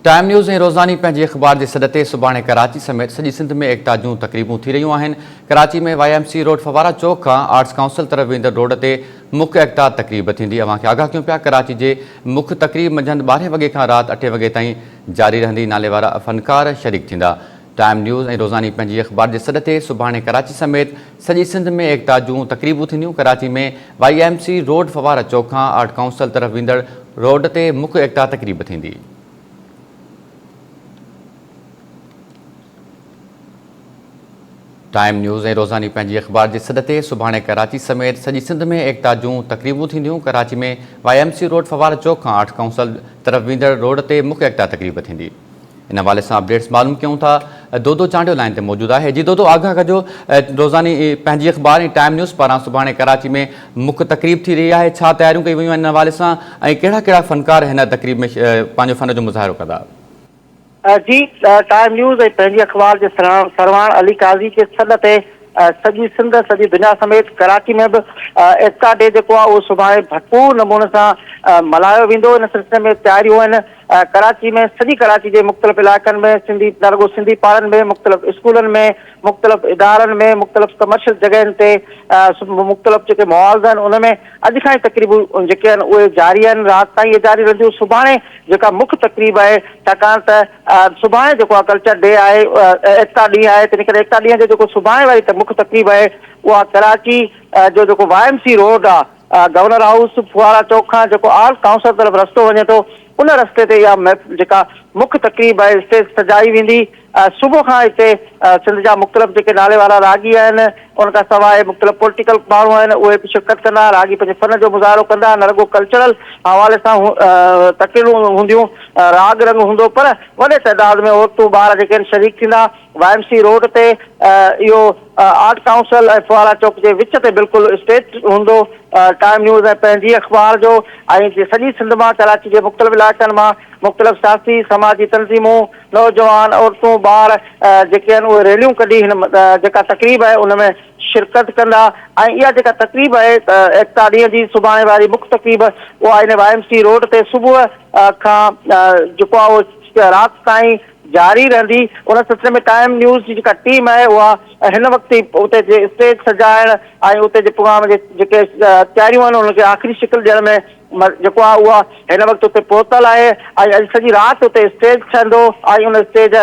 Time news ऐं रोज़ानी पंहिंजे अख़बार जे सॾ ते सुभाणे कराची समेत सॼी सिंध में एकता जूं तक़रीबूं थी रहियूं आहिनि। कराची में YMC रोड फवारा चौक खां आर्ट्स काउंसिल तरफ़ वेंदड़ रोड ते मुख्य एकता तक़रीब थींदी। अव्हांखे आगाह कयूं पिया, कराची जे मुख्य तक़रीब मंझंदि 12 वॻे खां राति 8 वॻे ताईं जारी रहंदी। नाले वारा फ़नकार शरीक थींदा। टाइम न्यूज़ ऐं रोज़ानी पंहिंजे अख़बार जे सॾ ते सुभाणे कराची समेत सॼी सिंध में एकता जूं तक़रीबूं थींदियूं। कराची में YMC रोड फवारा चौक खां आर्ट काउंसिल तरफ़ वेंदड़ रोड ते मुख्य एकता तक़रीब थींदी। टाइम न्यूज़ ऐं रोज़ानी पंहिंजी अख़बार जे सॾ ते सुभाणे कराची समेत सॼी सिंध में एकता जूं तक़रीबूं थींदियूं। कराची में YMC रोड फवारा चौक खां आर्ट काउंसिल तरफ़ वेंदड़ रोड ते मुख्य एकता तक़रीब थींदी। इन हवाले सां अपडेट्स मालूम कयूं था। दोदो चांडियो लाइन ते मौजूदु आहे। जी दोदो, आगाह कजो, रोज़ानी पंहिंजी अख़बार ऐं टाइम न्यूज़ पारां सुभाणे कराची में मुख्य तक़रीब थी रही आहे। छा तयारियूं कई वयूं आहिनि इन हवाले सां ऐं कहिड़ा कहिड़ा फ़नकार हिन तक़रीब में पंहिंजो फ़न जो मुज़ाहिरो कंदा? जी, टाइम न्यूज़ ऐं पंहिंजी अख़बार जे सरवाण अली काज़ी जे सॾ ते सॼी सिंध सॼी दुनिया समेत कराची में बि एकता डे जेको आहे उहो सुभाणे भरपूर नमूने सां मल्हायो वेंदो। इन सिलसिले में तयारियूं आहिनि। कराची में सॼी कराची जे मुख़्तलिफ़ इलाइक़नि में न रुॻो सिंधी पाड़नि में, मुख़्तलिफ़ स्कूलनि में, मुख़्तलिफ़ इदारनि में, मुख़्तलिफ़ कमर्शियल जॻहियुनि ते, मुख़्तलिफ़ जेके मॉल्स आहिनि उन में अॼु खां ई तक़रीबूं जेके आहिनि उहे जारी आहिनि। राति ताईं इहे जारी रहंदियूं। सुभाणे जेका मुख्य तक़रीब आहे, छाकाणि त सुभाणे जेको आहे कल्चर डे आहे, एकता ॾींहुं आहे, तंहिं करे एकता ॾींहं जो जेको सुभाणे वारी मुख्य तक़रीब आहे उहा कराची जो जेको YMC रोड आहे, गवर्नर हाउस फुआरा चौक खां जेको आर्ट काउंसिल तरफ़ रस्तो वञे थो, उन रस्ते ते इहा जेका मुख्य तक़रीब आहे स्टेज सजाई वेंदी। सुबुह खां हिते सिंध जा मुख़्तलिफ़ जेके नाले वारा रागी आहिनि, उन खां सवाइ मुख़्तलिफ़ पॉलिटिकल माण्हू आहिनि, उहे बि शिरकत कंदा, रागी पंहिंजे फ़न जो मुज़ाहिरो कंदा। न रुॻो कल्चरल हवाले सां तक़रीरूं हूंदियूं, राग रंग हूंदो, पर वॾे तइदाद में औरतूं ॿार जेके आहिनि शरीक थींदा। YMC रोड ते इहो आर्ट काउंसिल ऐं फुआरा चौक जे विच ते बिल्कुलु स्टेज हूंदो। टाइम न्यूज़ ऐं पंहिंजी अख़बार जो ऐं सॼी सिंध मां, कराची जे मुख़्तलिफ़ इलाइक़नि मां मुख़्तलिफ़ सियासी समाजी तंज़ीमूं, नौजवान, औरतूं, ॿार जेके आहिनि उहे रैलियूं कढी हिन जेका तक़रीब आहे उन में शिरकत कंदा। ऐं इहा जेका तक़रीब आहे एकता ॾींहं जी सुभाणे वारी मुख्य तक़रीब उहा इन YMC रोड ते सुबुह खां जेको आहे उहो राति ताईं जारी रहंदी। उन सिलसिले में टाइम न्यूज़ जी जेका टीम आहे उहा हिन वक़्तु ई उते जे स्टेज सजाइण ऐं उते जे प्रोग्राम जे जेके तयारियूं आहिनि उनखे आख़िरी शिकिल ॾियण में जेको आहे उहा हिन वक़्तु उते पहुतल आहे। ऐं अॼु सॼी राति उते स्टेज ठहंदो ऐं उन स्टेज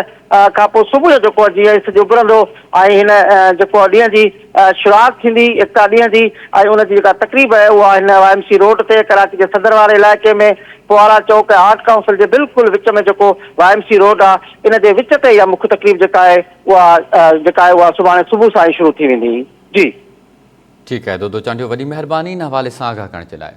खां पोइ सुबुह जो जेको आहे जीअं सॼो उभरंदो ऐं हिन जेको आहे ॾींहं जी शुरूआति थींदी एकता ॾींहं जी। ऐं उनजी जेका तक़रीब आहे उहा हिन YMC रोड ते कराची जे सदर वारे इलाइक़े में फुआरा चौक ऐं आर्ट काउंसिल जे बिल्कुलु विच में जेको YMC रोड आहे, इन जे विच ते इहा मुख्य तक़रीब जेका आहे उहा सुभाणे सुबुह सां ई शुरू थी वेंदी। जी ठीकु आहे दोदो चांडियो, वॾी महिरबानी इन हवाले सां आगाह करण जे लाइ।